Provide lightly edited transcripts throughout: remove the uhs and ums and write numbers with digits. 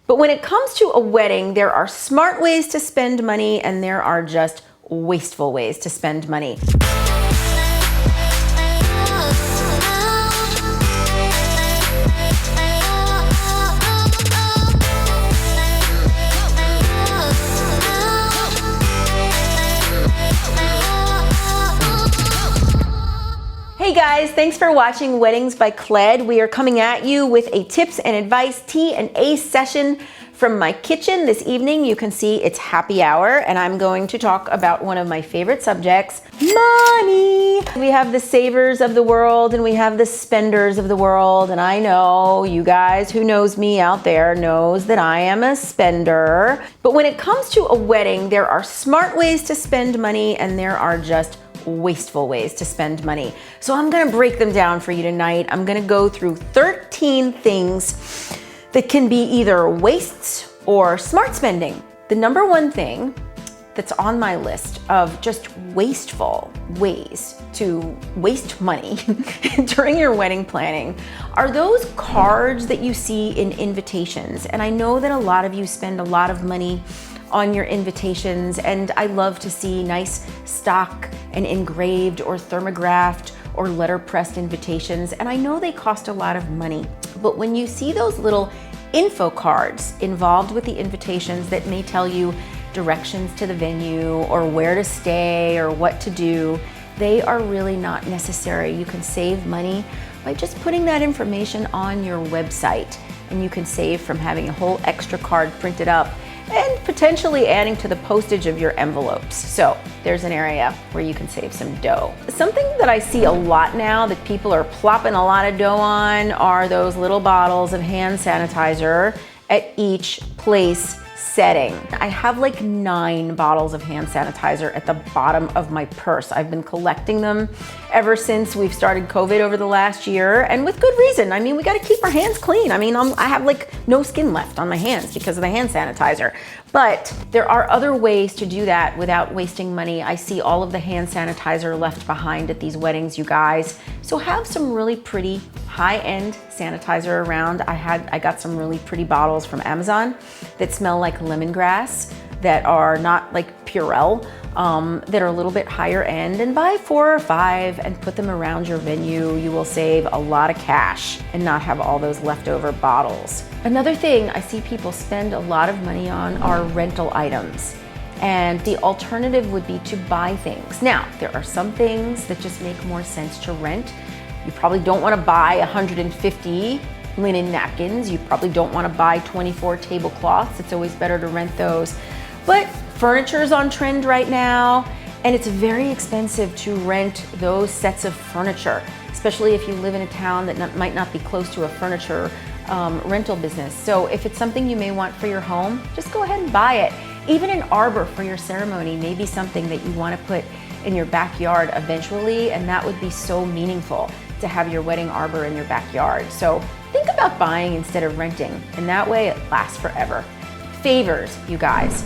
But when it comes to a wedding, there are smart ways to spend money and there are just wasteful ways to spend money. Hey guys, thanks for watching Weddings by Cled. We are coming at you with a tips and advice T&A session from my kitchen this evening. You can see it's happy hour and I'm going to talk about one of my favorite subjects, money. We have the savers of the world and we have the spenders of the world. And I know you guys who knows me out there knows that I am a spender. But when it comes to a wedding, there are smart ways to spend money and there are just wasteful ways to spend money. So I'm gonna break them down for you tonight. I'm gonna go through 13 things that can be either wastes or smart spending. The number one thing that's on my list of just wasteful ways to waste money during your wedding planning are those cards that you see in invitations. And I know that a lot of you spend a lot of money on your invitations, and I love to see nice stock and engraved or thermographed or letterpressed invitations, and I know they cost a lot of money. But when you see those little info cards involved with the invitations that may tell you directions to the venue or where to stay or what to do, they are really not necessary. You can save money by just putting that information on your website, and you can save from having a whole extra card printed up and potentially adding to the postage of your envelopes. So there's an area where you can save some dough. Something that I see a lot now that people are plopping a lot of dough on are those little bottles of hand sanitizer at each place setting. I have like 9 bottles of hand sanitizer at the bottom of my purse. I've been collecting them ever since we've started COVID over the last year, and with good reason. I mean, we gotta keep our hands clean. I mean, I have like no skin left on my hands because of the hand sanitizer. But there are other ways to do that without wasting money. I see all of the hand sanitizer left behind at these weddings, you guys. So have some really pretty high-end sanitizer around. I got some really pretty bottles from Amazon that smell like lemongrass, that are not like Purell, that are a little bit higher end, and buy 4 or 5 and put them around your venue. You will save a lot of cash and not have all those leftover bottles. Another thing I see people spend a lot of money on are rental items. And the alternative would be to buy things. Now, there are some things that just make more sense to rent. You probably don't want to buy 150 linen napkins. You probably don't want to buy 24 tablecloths. It's always better to rent those. But furniture is on trend right now, and it's very expensive to rent those sets of furniture, especially if you live in a town that might not be close to a furniture rental business. So if it's something you may want for your home, just go ahead and buy it. Even an arbor for your ceremony may be something that you want to put in your backyard eventually, and that would be so meaningful to have your wedding arbor in your backyard. So think about buying instead of renting, and that way it lasts forever. Favors, you guys.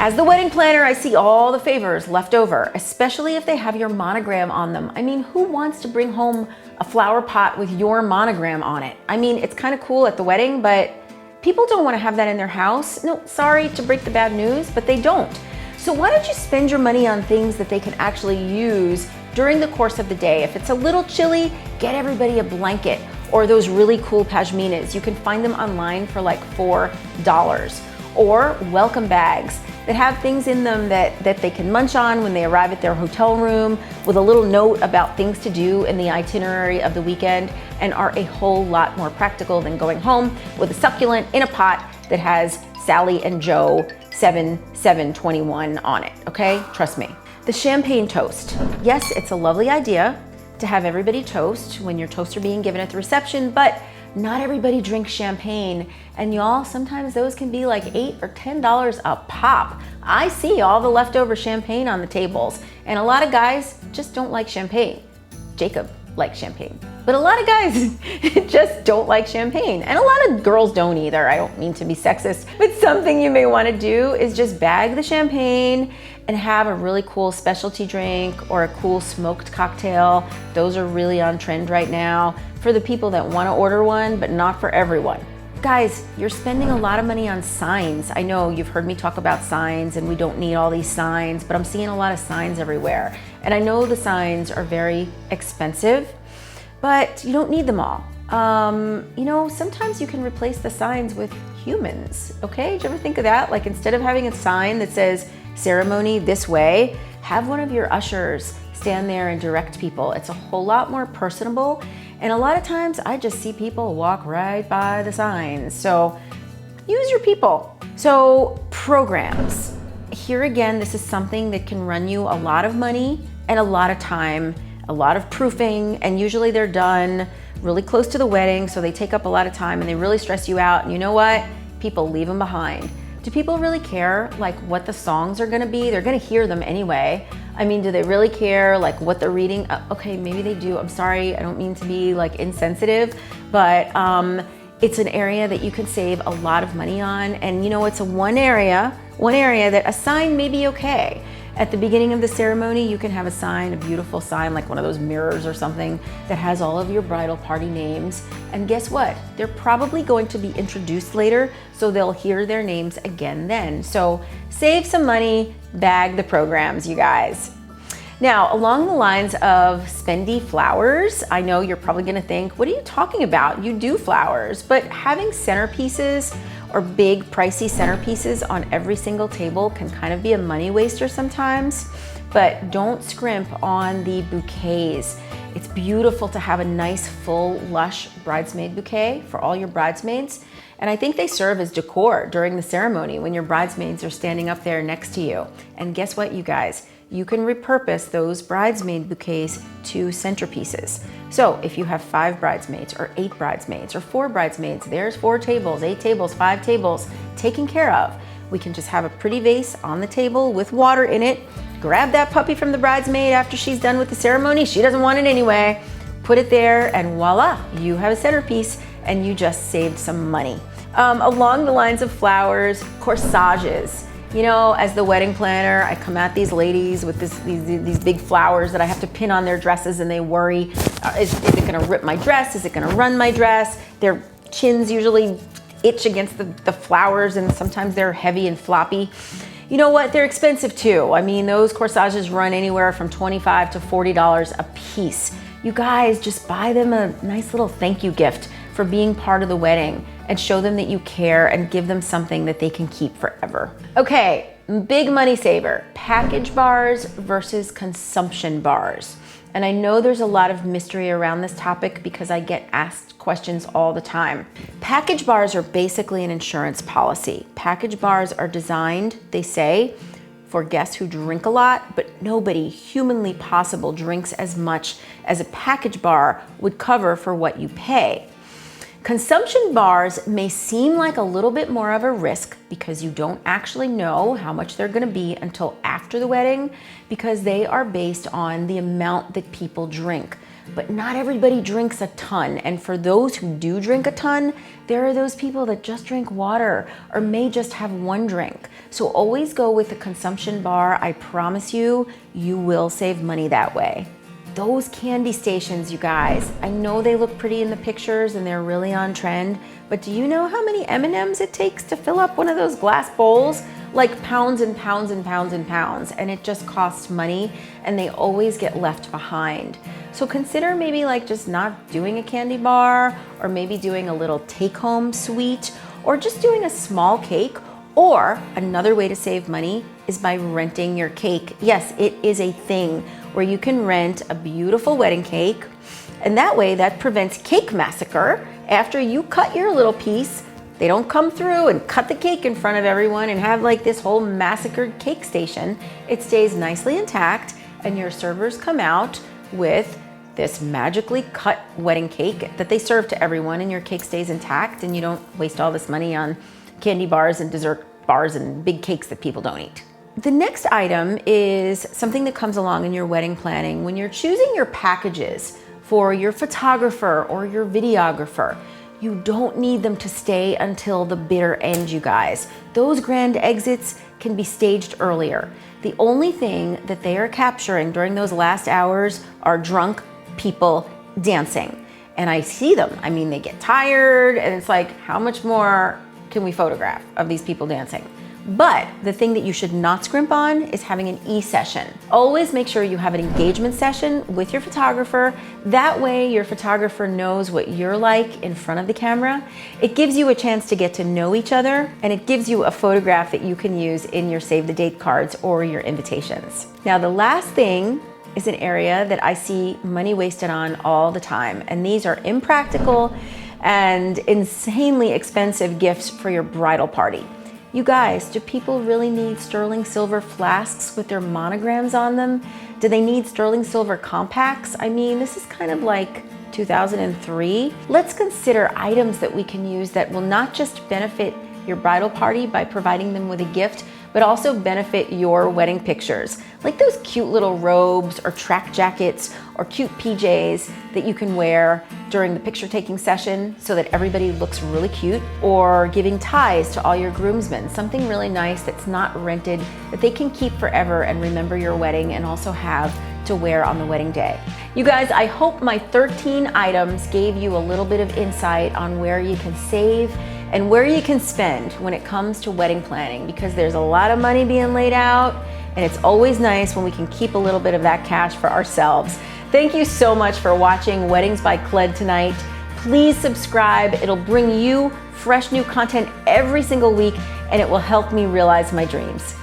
As the wedding planner, I see all the favors left over, especially if they have your monogram on them. I mean, who wants to bring home a flower pot with your monogram on it? I mean, it's kind of cool at the wedding, but people don't want to have that in their house. No, sorry to break the bad news, but they don't. So why don't you spend your money on things that they can actually use during the course of the day? If it's a little chilly, get everybody a blanket or those really cool pashminas. You can find them online for like $4. Or welcome bags that have things in them that they can munch on when they arrive at their hotel room, with a little note about things to do in the itinerary of the weekend, and are a whole lot more practical than going home with a succulent in a pot that has Sally and Joe 7721 on it, okay? Trust me. The champagne toast. Yes, it's a lovely idea to have everybody toast when your toasts are being given at the reception, but not everybody drinks champagne, and y'all, sometimes those can be like $8 or $10 a pop. I see all the leftover champagne on the tables, and a lot of guys just don't like champagne. Jacob likes champagne, but a lot of guys just don't like champagne, and a lot of girls don't either. I don't mean to be sexist, but something you may want to do is just bag the champagne and have a really cool specialty drink or a cool smoked cocktail. Those are really on trend right now for the people that want to order one, but not for everyone. Guys, you're spending a lot of money on signs. I know you've heard me talk about signs and we don't need all these signs, but I'm seeing a lot of signs everywhere. And I know the signs are very expensive, but you don't need them all. You know, sometimes you can replace the signs with humans, okay? Did you ever think of that? Like instead of having a sign that says ceremony this way, have one of your ushers stand there and direct people. It's a whole lot more personable. And a lot of times I just see people walk right by the signs. So use your people. So programs. Here again, this is something that can run you a lot of money and a lot of time, a lot of proofing, and usually they're done really close to the wedding, so they take up a lot of time and they really stress you out. And you know what? People leave them behind. Do people really care like what the songs are gonna be? They're gonna hear them anyway. I mean, do they really care like what they're reading? Okay, maybe they do. I'm sorry, I don't mean to be like insensitive, but it's an area that you can save a lot of money on. And you know, it's one area that a sign may be okay. At the beginning of the ceremony, you can have a sign, a beautiful sign, like one of those mirrors or something that has all of your bridal party names. And guess what? They're probably going to be introduced later, so they'll hear their names again then. So save some money, bag the programs, you guys. Now, along the lines of spendy flowers, I know you're probably gonna think, what are you talking about? You do flowers, but having centerpieces or big pricey centerpieces on every single table can kind of be a money waster sometimes, but don't scrimp on the bouquets. It's beautiful to have a nice, full, lush bridesmaid bouquet for all your bridesmaids. And I think they serve as decor during the ceremony when your bridesmaids are standing up there next to you. And guess what, you guys? You can repurpose those bridesmaid bouquets to centerpieces. So if you have 5 bridesmaids or 8 bridesmaids or 4 bridesmaids, there's 4 tables, 8 tables, 5 tables taken care of. We can just have a pretty vase on the table with water in it, grab that puppy from the bridesmaid after she's done with the ceremony. She doesn't want it anyway. Put it there and voila, you have a centerpiece and you just saved some money. Along the lines of flowers, corsages. You know, as the wedding planner, I come at these ladies with these big flowers that I have to pin on their dresses and they worry, is it gonna rip my dress? Is it gonna run my dress? Their chins usually itch against the flowers and sometimes they're heavy and floppy. You know what, they're expensive too. I mean, those corsages run anywhere from $25 to $40 a piece. You guys just buy them a nice little thank you gift for being part of the wedding and show them that you care and give them something that they can keep forever. Okay, big money saver, package bars versus consumption bars. And I know there's a lot of mystery around this topic because I get asked questions all the time. Package bars are basically an insurance policy. Package bars are designed, they say, for guests who drink a lot, but nobody humanly possible drinks as much as a package bar would cover for what you pay. Consumption bars may seem like a little bit more of a risk because you don't actually know how much they're gonna be until after the wedding because they are based on the amount that people drink. But not everybody drinks a ton. And for those who do drink a ton, there are those people that just drink water or may just have one drink. So always go with a consumption bar. I promise you, you will save money that way. Those candy stations, you guys, I know they look pretty in the pictures and they're really on trend, but do you know how many M&Ms it takes to fill up one of those glass bowls? Like pounds and pounds and pounds and pounds, and it just costs money and they always get left behind. So consider maybe like just not doing a candy bar or maybe doing a little take-home sweet or just doing a small cake. Or another way to save money is by renting your cake. Yes, it is a thing where you can rent a beautiful wedding cake, and that way that prevents cake massacre. After you cut your little piece, they don't come through and cut the cake in front of everyone and have like this whole massacred cake station. It stays nicely intact and your servers come out with this magically cut wedding cake that they serve to everyone and your cake stays intact and you don't waste all this money on candy bars and dessert bars and big cakes that people don't eat. The next item is something that comes along in your wedding planning. When you're choosing your packages for your photographer or your videographer, you don't need them to stay until the bitter end, you guys. Those grand exits can be staged earlier. The only thing that they are capturing during those last hours are drunk people dancing. and I see them. I mean, they get tired, and it's like, how much more can we photograph of these people dancing? But the thing that you should not scrimp on is having an e-session. Always make sure you have an engagement session with your photographer. That way your photographer knows what you're like in front of the camera. It gives you a chance to get to know each other, and it gives you a photograph that you can use in your save the date cards or your invitations. Now, the last thing is an area that I see money wasted on all the time, and these are impractical and insanely expensive gifts for your bridal party. You guys, do people really need sterling silver flasks with their monograms on them? Do they need sterling silver compacts? I mean, this is kind of like 2003. Let's consider items that we can use that will not just benefit your bridal party by providing them with a gift, but also benefit your wedding pictures. Like those cute little robes or track jackets or cute PJs that you can wear during the picture taking session so that everybody looks really cute, or giving ties to all your groomsmen, something really nice that's not rented, that they can keep forever and remember your wedding and also have to wear on the wedding day. You guys, I hope my 13 items gave you a little bit of insight on where you can save and where you can spend when it comes to wedding planning, because there's a lot of money being laid out, and it's always nice when we can keep a little bit of that cash for ourselves. Thank you so much for watching Weddings by Cled tonight. Please subscribe. It'll bring you fresh new content every single week, and it will help me realize my dreams.